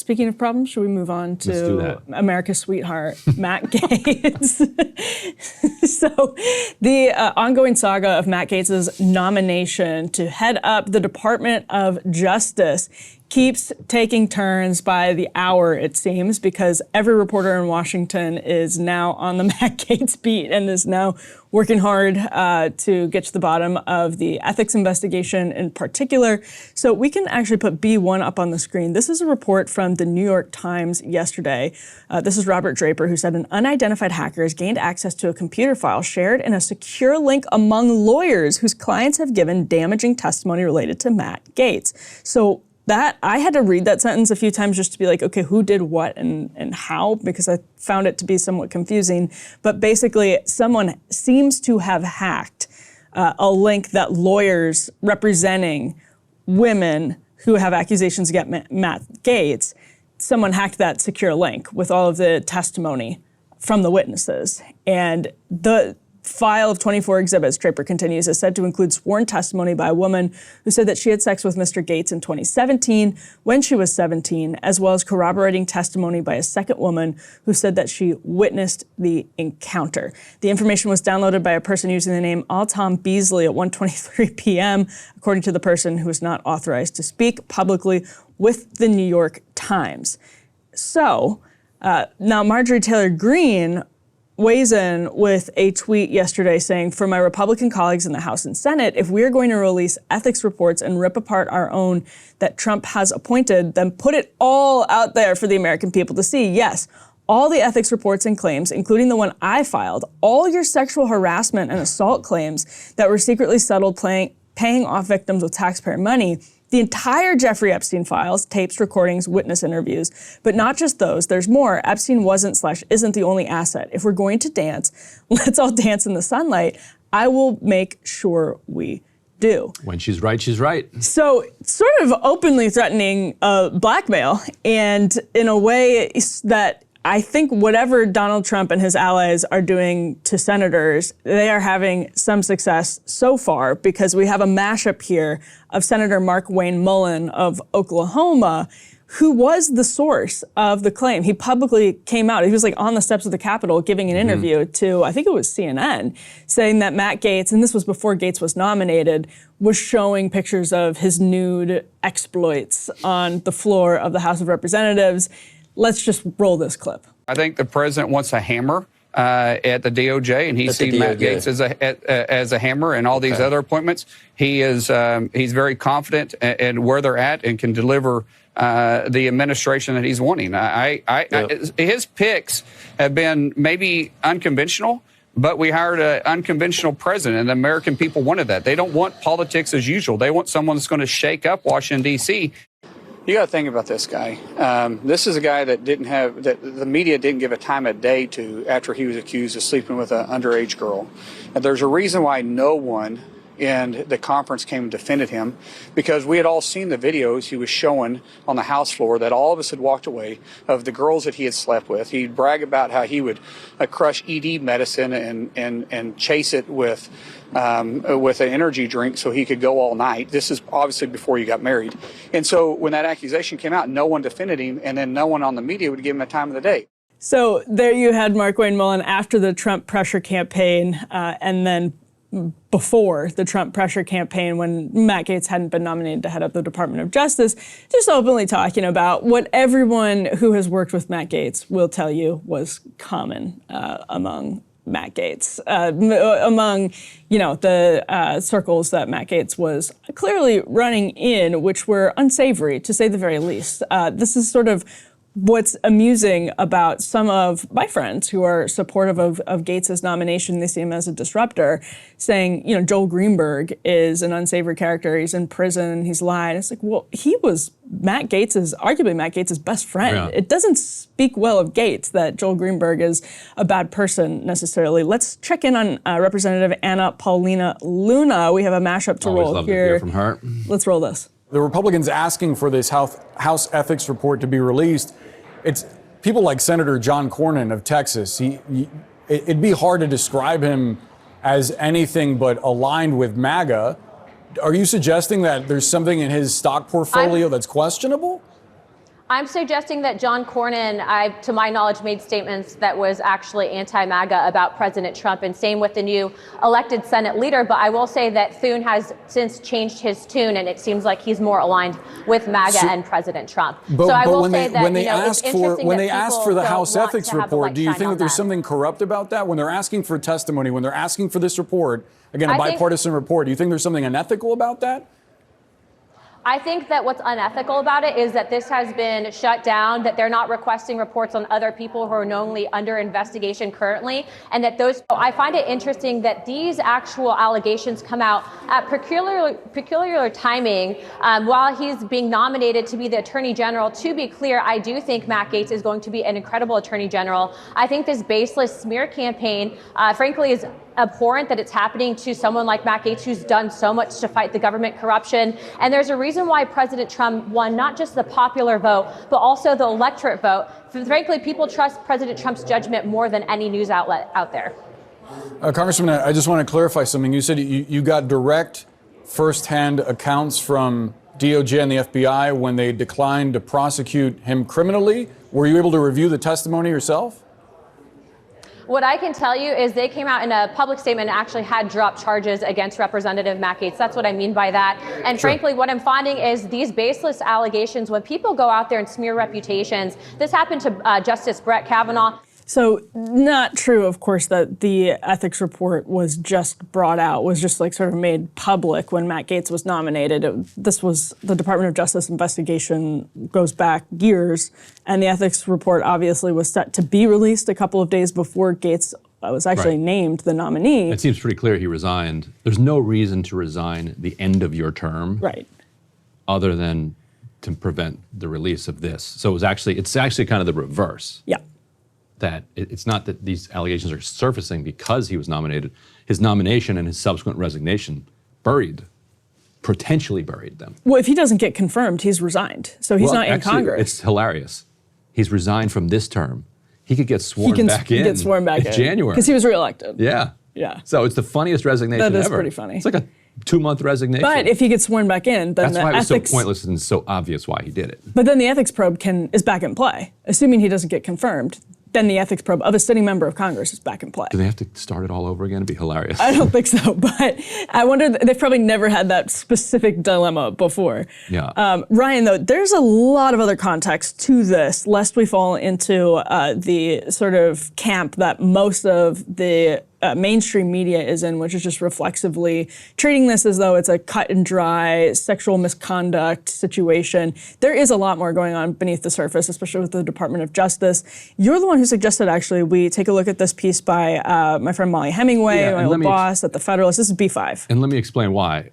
Speaking of problems, should we move on to America's sweetheart, Matt Gaetz? So the ongoing saga of Matt Gaetz's nomination to head up the Department of Justice keeps taking turns by the hour, it seems, because every reporter in Washington is now on the Matt Gaetz beat and is now working hard to get to the bottom of the ethics investigation in particular. So we can actually put B1 up on the screen. This is a report from the New York Times yesterday. This is Robert Draper, who said an unidentified hacker has gained access to a computer file shared in a secure link among lawyers whose clients have given damaging testimony related to Matt Gaetz. So that I had to read that sentence a few times just to be like, okay, who did what and how, because I found it to be somewhat confusing. But basically, someone seems to have hacked a link that lawyers representing women who have accusations against Matt Gaetz, someone hacked that secure link with all of the testimony from the witnesses. And the file of 24 exhibits, Draper continues, is said to include sworn testimony by a woman who said that she had sex with Mr. Gaetz in 2017 when she was 17, as well as corroborating testimony by a second woman who said that she witnessed the encounter. The information was downloaded by a person using the name Altom Beasley at 1:23 p.m., according to the person who is not authorized to speak publicly with the New York Times. So now Marjorie Taylor Greene weighs in with a tweet yesterday saying, for my Republican colleagues in the House and Senate, if we're going to release ethics reports and rip apart our own that Trump has appointed, then put it all out there for the American people to see. Yes, all the ethics reports and claims, including the one I filed, all your sexual harassment and assault claims that were secretly settled paying off victims with taxpayer money, the entire Jeffrey Epstein files, tapes, recordings, witness interviews, but not just those. There's more. Epstein wasn't/isn't the only asset. If we're going to dance, let's all dance in the sunlight. I will make sure we do. When she's right, she's right. So sort of openly threatening blackmail, and in a way that I think whatever Donald Trump and his allies are doing to senators, they are having some success so far, because we have a mashup here of Senator Mark Wayne Mullen of Oklahoma, who was the source of the claim. He publicly came out. He was like on the steps of the Capitol giving an interview to, I think it was CNN, saying that Matt Gaetz, and this was before Gaetz was nominated, was showing pictures of his nude exploits on the floor of the House of Representatives. Let's just roll this clip. I think the president wants a hammer at the DOJ, and he sees Matt Gaetz as a hammer and all these other appointments. He's very confident in where they're at and can deliver the administration that he's wanting. His picks have been maybe unconventional, but we hired an unconventional president, and the American people wanted that. They don't want politics as usual. They want someone that's going to shake up Washington, D.C. You got to think about this guy. This is a guy that the media didn't give a time of day to after he was accused of sleeping with an underage girl. And there's a reason why no one in the conference came and defended him, because we had all seen the videos he was showing on the House floor that all of us had walked away of the girls that he had slept with. He'd brag about how he would crush ED medicine and chase it with an energy drink so he could go all night. This is obviously before he got married. And so when that accusation came out, no one defended him, and then no one on the media would give him a time of the day. So there you had Mark Wayne Mullen after the Trump pressure campaign, and then before the Trump pressure campaign, when Matt Gaetz hadn't been nominated to head up the Department of Justice, just openly talking about what everyone who has worked with Matt Gaetz will tell you was common among Matt Gaetz, among the circles that Matt Gaetz was clearly running in, which were unsavory, to say the very least. This is sort of what's amusing about some of my friends who are supportive of Gaetz's nomination. They see him as a disruptor, saying, Joel Greenberg is an unsavory character. He's in prison. He's lied. It's like, well, he was arguably Matt Gaetz's best friend. Yeah. It doesn't speak well of Gaetz that Joel Greenberg is a bad person necessarily. Let's check in on Representative Anna Paulina Luna. We have a mashup to roll love here. To hear from her. Let's roll this. The Republicans asking for this House ethics report to be released, it's people like Senator John Cornyn of Texas. It'd be hard to describe him as anything but aligned with MAGA. Are you suggesting that there's something in his stock portfolio that's questionable? I'm suggesting that John Cornyn, to my knowledge, made statements that was actually anti-MAGA about President Trump, and same with the new elected Senate leader. But I will say that Thune has since changed his tune, and it seems like he's more aligned with MAGA and President Trump. But, so I will when say they, that when they asked for the House don't ethics want to have the report, light do you shine think on that there's them. something corrupt about that? When they're asking for testimony, when they're asking for this report, again, a I think- bipartisan report, do you think there's something unethical about that? I think that what's unethical about it is that this has been shut down, that they're not requesting reports on other people who are knowingly under investigation currently, and that I find it interesting that these actual allegations come out at peculiar timing while he's being nominated to be the Attorney General. To be clear, I do think Matt Gaetz is going to be an incredible Attorney General. I think this baseless smear campaign, frankly, is abhorrent that it's happening to someone like Matt Gaetz, who's done so much to fight the government corruption. And there's a reason why President Trump won not just the popular vote, but also the electorate vote. Frankly, people trust President Trump's judgment more than any news outlet out there. Congressman, I just want to clarify something. You said you got direct firsthand accounts from DOJ and the FBI when they declined to prosecute him criminally. Were you able to review the testimony yourself? What I can tell you is they came out in a public statement and actually had dropped charges against Representative Matt Gaetz. That's what I mean by that. And frankly, what I'm finding is these baseless allegations, when people go out there and smear reputations, this happened to Justice Brett Kavanaugh. So not true, of course, that the ethics report was just brought out, was just like sort of made public when Matt Gaetz was nominated. This was the Department of Justice investigation goes back years, and the ethics report obviously was set to be released a couple of days before Gaetz was actually named the nominee. It seems pretty clear he resigned. There's no reason to resign the end of your term, other than to prevent the release of this. So it's actually kind of the reverse. Yeah. That it's not that these allegations are surfacing because he was nominated. His nomination and his subsequent resignation potentially buried them. Well, if he doesn't get confirmed, he's resigned. So he's not in Congress. It's hilarious. He's resigned from this term. He could get sworn back in. He gets sworn back in January. Because he was reelected. Yeah. Yeah. So it's the funniest resignation ever. That is pretty funny. It's like a 2-month resignation. But if he gets sworn back in, then that's why it was ethics, so pointless and so obvious why he did it. But then the ethics probe is back in play. Assuming he doesn't get confirmed, then the ethics probe of a sitting member of Congress is back in play. Do they have to start it all over again? It'd be hilarious. I don't think so, but I wonder, they've probably never had that specific dilemma before. Yeah. Ryan, though, there's a lot of other context to this, lest we fall into the sort of camp that most of the mainstream media is in, which is just reflexively treating this as though it's a cut and dry sexual misconduct situation. There is a lot more going on beneath the surface, especially with the Department of Justice. You're the one who suggested, actually, we take a look at this piece by my friend Molly Hemmingway, my old boss at The Federalist. This is B5. And let me explain why.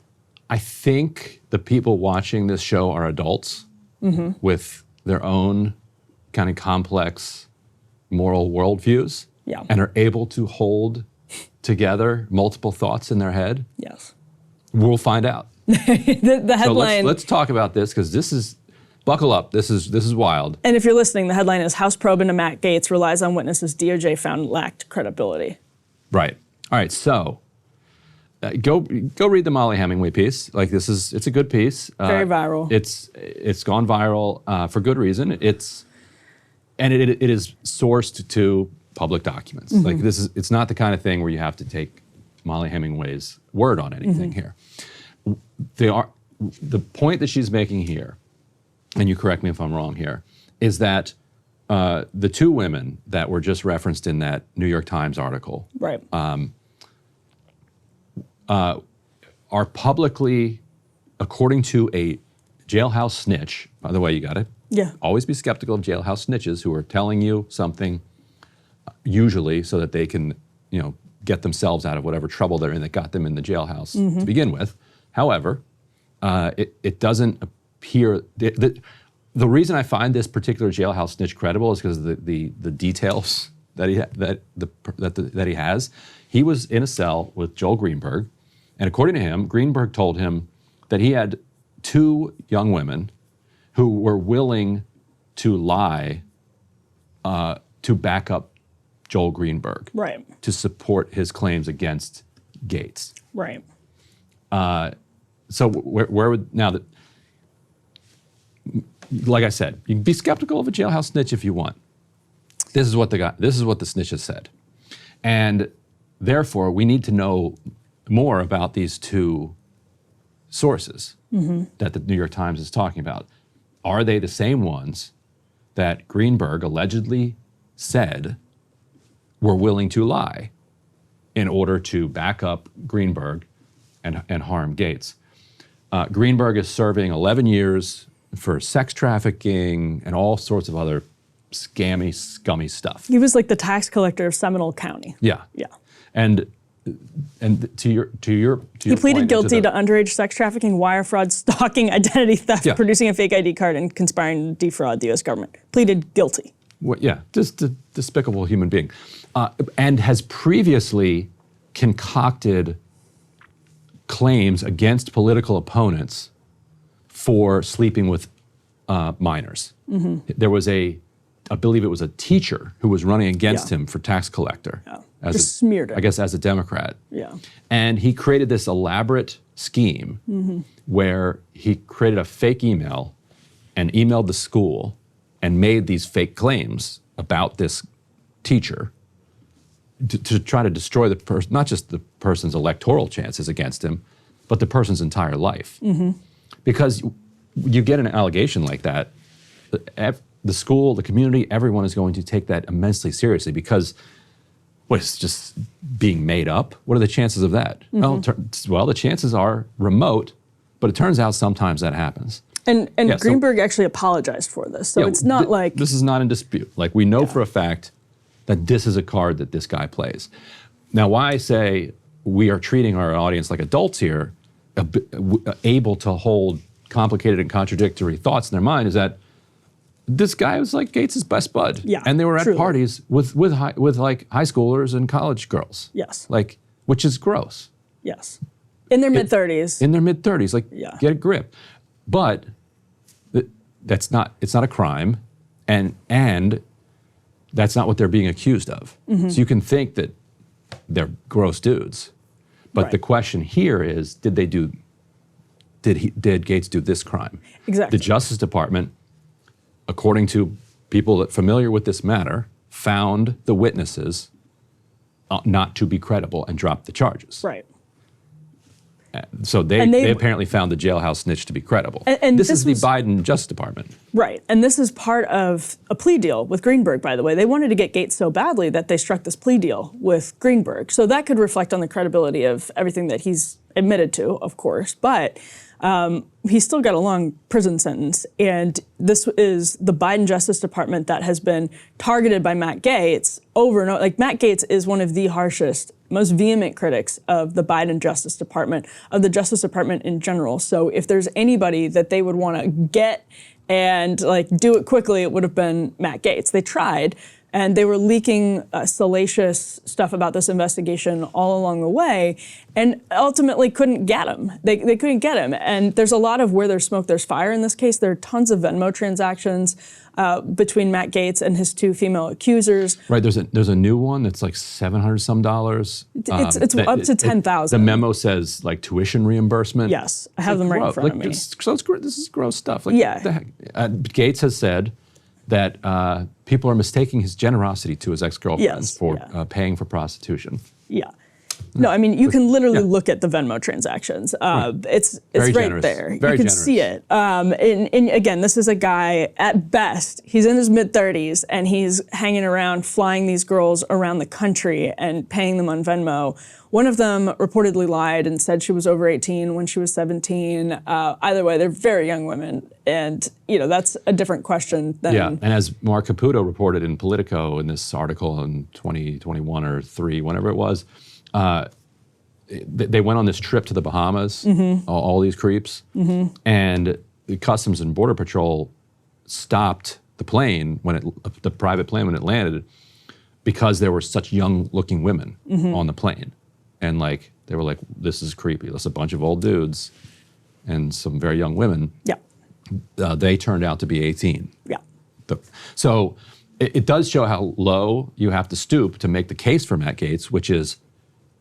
I think the people watching this show are adults with their own kind of complex moral worldviews and are able to hold together multiple thoughts in their head. Yes. We'll find out. the headline. So let's talk about this, because this is, buckle up, this is wild. And if you're listening, the headline is House Probe into Matt Gaetz relies on witnesses DOJ found lacked credibility. Right. All right, so go read the Molly Hemmingway piece. Like, it's a good piece. Very viral. It's gone viral for good reason. It is sourced to public documents. Like, it's not the kind of thing where you have to take Molly Hemmingway's word on anything here. The point that she's making here, and you correct me if I'm wrong here, is that the two women that were just referenced in that New York Times article are publicly, according to a jailhouse snitch, by the way, you got it? Yeah. Always be skeptical of jailhouse snitches who are telling you something, usually so that they can, get themselves out of whatever trouble they're in that got them in the jailhouse to begin with. However, it doesn't appear, the reason I find this particular jailhouse snitch credible is because of the details that he has. He was in a cell with Joel Greenberg, and according to him, Greenberg told him that he had two young women who were willing to lie to back up Joel Greenberg, to support his claims against Gaetz. Right. So where would, now that like I said, you can be skeptical of a jailhouse snitch if you want. This is what the snitch has said. And therefore, we need to know more about these two sources that the New York Times is talking about. Are they the same ones that Greenberg allegedly said were willing to lie in order to back up Greenberg and harm Gaetz? Greenberg is serving 11 years for sex trafficking and all sorts of other scammy, scummy stuff. He was like the tax collector of Seminole County. Yeah. Yeah. And to your he pleaded guilty to underage sex trafficking, wire fraud, stalking, identity theft, producing a fake ID card, and conspiring to defraud the U.S. government. Pleaded guilty. Well, yeah, just a despicable human being. And has previously concocted claims against political opponents for sleeping with minors. There was I believe it was a teacher who was running against him for tax collector. Just smeared it. I guess as a Democrat. Yeah. And he created this elaborate scheme where he created a fake email and emailed the school and made these fake claims about this teacher to try to destroy the person, not just the person's electoral chances against him, but the person's entire life. Because you get an allegation like that, the school, the community, everyone is going to take that immensely seriously because it's just being made up. What are the chances of that? Well, the chances are remote, but it turns out sometimes that happens. And Greenberg actually apologized for this, so it's not like... This is not in dispute. Like, we know for a fact that this is a card that this guy plays. Now, why I say we are treating our audience like adults here, able to hold complicated and contradictory thoughts in their mind, is that this guy was like Gaetz's best bud. Yeah, and they were at truly. parties with like high schoolers and college girls. Yes. Like, which is gross. Yes. In their mid-30s. In their mid-30s, like, get a grip. But it's not a crime, and that's not what they're being accused of. So you can think that they're gross dudes, but the question here is, did Gaetz do this crime? Exactly. The Justice Department, according to people that are familiar with this matter, found the witnesses not to be credible and dropped the charges. Right. So they apparently found the jailhouse snitch to be credible. And this is the Biden Justice Department. Right. And this is part of a plea deal with Greenberg, by the way. They wanted to get Gaetz so badly that they struck this plea deal with Greenberg. So that could reflect on the credibility of everything that he's admitted to, of course. But he's still got a long prison sentence. And this is the Biden Justice Department that has been targeted by Matt Gaetz over and over. Like, Matt Gaetz is one of the harshest, most vehement critics of the Biden Justice Department, of the Justice Department in general. So if there's anybody that they would want to get and like do it quickly, it would have been Matt Gaetz. They tried, and they were leaking salacious stuff about this investigation all along the way, and ultimately couldn't get him. They couldn't get him. And there's a lot of where there's smoke, there's fire in this case. There are tons of Venmo transactions between Matt Gaetz and his two female accusers. Right, there's a new one that's like $700 some. It's up to $10,000. The memo says like tuition reimbursement. Yes, I have them right in front of me. This is gross stuff. Like, yeah. What the heck? Gaetz has said that people are mistaking his generosity to his ex-girlfriends for paying for prostitution. Yeah. No, I mean, you can literally look at the Venmo transactions. It's right generous. there. Very you can generous. see it. And again, this is a guy, at best, he's in his mid-30s, and he's hanging around, flying these girls around the country and paying them on Venmo. One of them reportedly lied and said she was over 18 when she was 17. Either way, they're very young women. And, that's a different question than... Yeah, and as Mark Caputo reported in Politico in this article in 2021 or 3, whenever it was, they went on this trip to the Bahamas, all these creeps, and the Customs and Border Patrol stopped the plane, the private plane when it landed, because there were such young-looking women on the plane. And they were like, this is creepy. That's a bunch of old dudes and some very young women. Yeah. They turned out to be 18. Yeah. So it does show how low you have to stoop to make the case for Matt Gaetz, which is,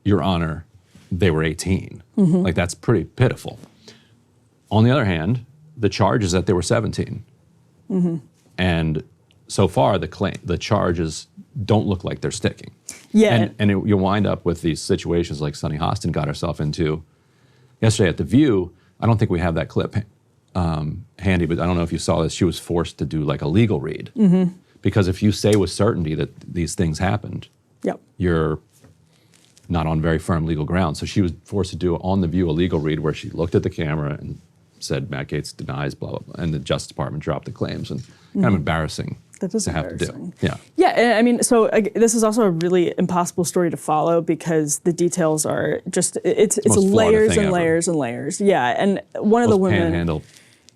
Your Honor, they were 18. Like, that's pretty pitiful. On the other hand, the charge is that they were 17. And so far, the charges don't look like they're sticking. Yeah. And you wind up with these situations like Sunny Hostin got herself into yesterday at The View. I don't think we have that clip handy, but I don't know if you saw this. She was forced to do like a legal read. Because if you say with certainty that these things happened, you're not on very firm legal ground. So she was forced to do on The View a legal read where she looked at the camera and said Matt Gaetz denies blah, blah, blah. And the Justice Department dropped the claims. And kind of embarrassing. That is to have to do. embarrassing. Yeah. Yeah, I mean, so this is also a really impossible story to follow because the details are just, it's layers and layers and layers. Yeah, and one of the women... panhandle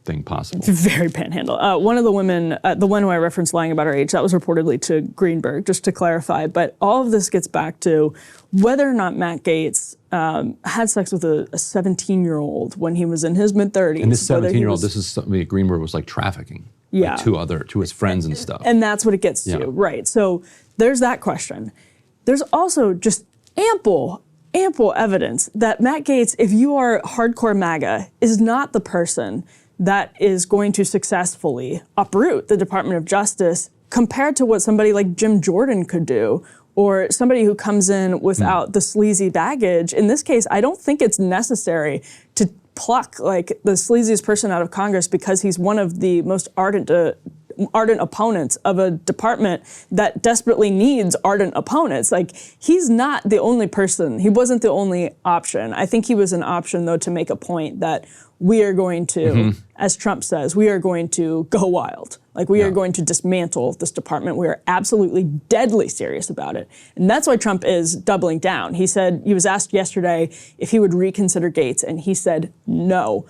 thing possible. Very panhandle. One of the women, the one who I referenced lying about her age, that was reportedly to Greenberg, just to clarify. But all of this gets back to whether or not Matt Gaetz had sex with a 17-year-old when he was in his mid-30s. And this 17-year-old, this is something Greenberg was like trafficking. Yeah. Like to his friends and stuff. And that's what it gets to, right? So there's that question. There's also just ample evidence that Matt Gaetz, if you are hardcore MAGA, is not the person that is going to successfully uproot the Department of Justice compared to what somebody like Jim Jordan could do, or somebody who comes in without the sleazy baggage. In this case, I don't think it's necessary to pluck like the sleaziest person out of Congress because he's one of the most ardent opponents of a department that desperately needs ardent opponents. Like, he's not the only person. He wasn't the only option. I think he was an option, though, to make a point that we are going to, as Trump says, we are going to go wild. Like, we are going to dismantle this department. We are absolutely deadly serious about it. And that's why Trump is doubling down. He said, he was asked yesterday if he would reconsider Gaetz, and he said no.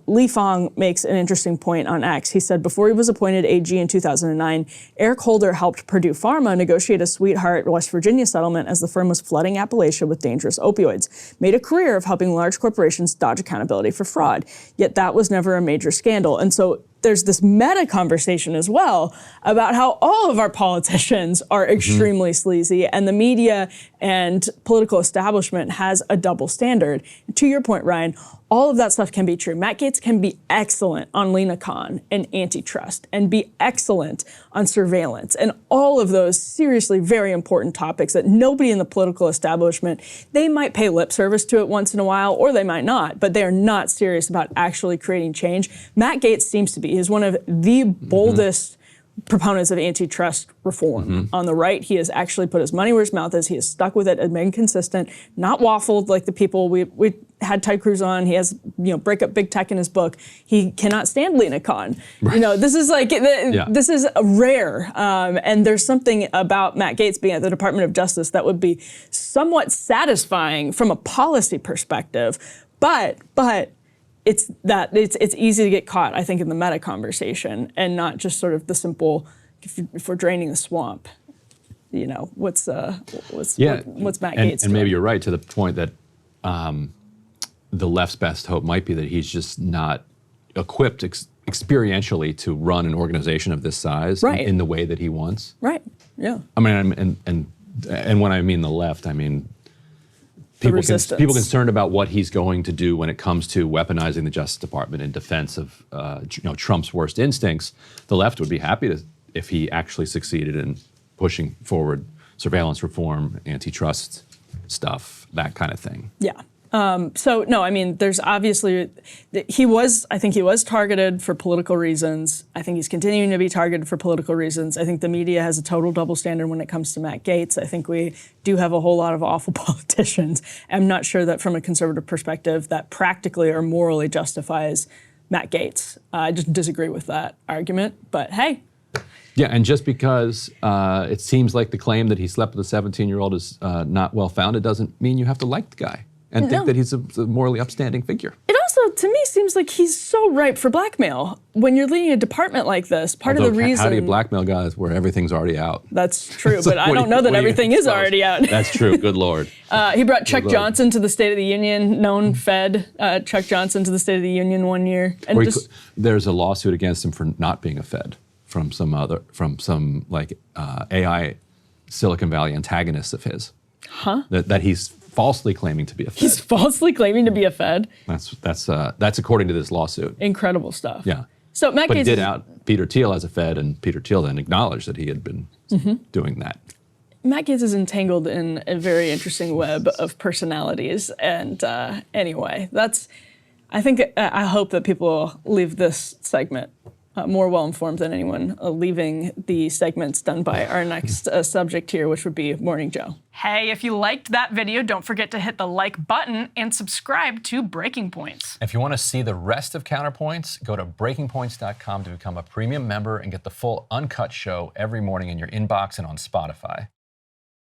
Lee Fong makes an interesting point on X. He said, before he was appointed AG in 2009, Eric Holder helped Purdue Pharma negotiate a sweetheart West Virginia settlement as the firm was flooding Appalachia with dangerous opioids, made a career of helping large corporations dodge accountability for fraud. Yet that was never a major scandal. And so there's this meta conversation as well about how all of our politicians are extremely sleazy, and the media and political establishment has a double standard. To your point, Ryan, all of that stuff can be true. Matt Gaetz can be excellent on Lena Khan and antitrust and be excellent on surveillance and all of those seriously very important topics that nobody in the political establishment, they might pay lip service to it once in a while or they might not, but they are not serious about actually creating change. Matt Gaetz seems to be. He's one of the boldest proponents of antitrust reform on the right. He has actually put his money where his mouth is. He has stuck with it and been consistent, not waffled like the people we had Ted Cruz on. He has, break up big tech in his book. He cannot stand Lena Khan. Right. This is like, this is rare. And there's something about Matt Gaetz being at the Department of Justice that would be somewhat satisfying from a policy perspective. But it's easy to get caught, I think, in the meta conversation and not just sort of the simple, if we're draining the swamp, what's Matt Gaetz and maybe you're right to the point that the left's best hope might be that he's just not equipped experientially to run an organization of this size in the way that he wants. Right, yeah. I mean, and when I mean the left, I mean people concerned about what he's going to do when it comes to weaponizing the Justice Department in defense of Trump's worst instincts. The left would be happy if he actually succeeded in pushing forward surveillance reform, antitrust stuff, that kind of thing. Yeah. So no, I mean, there's obviously, I think he was targeted for political reasons. I think he's continuing to be targeted for political reasons. I think the media has a total double standard when it comes to Matt Gaetz. I think we do have a whole lot of awful politicians. I'm not sure that from a conservative perspective that practically or morally justifies Matt Gaetz. I just disagree with that argument, but hey. Yeah, and just because it seems like the claim that he slept with a 17-year-old is not well-founded doesn't mean you have to like the guy and think that he's a morally upstanding figure. It also, to me, seems like he's so ripe for blackmail. When you're leading a department like this, part of the reason... How do you blackmail guys where everything's already out? That's true, but I don't know that everything is already out. That's true, good Lord. He brought Chuck Johnson to the State of the Union, known Fed, Chuck Johnson to the State of the Union one year. And there's a lawsuit against him for not being a Fed from some AI Silicon Valley antagonists of his. Huh? That he's falsely claiming to be a Fed. He's falsely claiming to be a Fed? That's according to this lawsuit. Incredible stuff. Yeah. So Matt But he Gaetz did out Peter Thiel as a Fed, and Peter Thiel then acknowledged that he had been doing that. Matt Gaetz is entangled in a very interesting web of personalities. And anyway, I hope that people leave this segment more well-informed than anyone leaving the segments done by our next subject here, which would be Morning Joe. Hey, if you liked that video, don't forget to hit the like button and subscribe to Breaking Points. If you want to see the rest of Counterpoints, go to breakingpoints.com to become a premium member and get the full uncut show every morning in your inbox and on Spotify.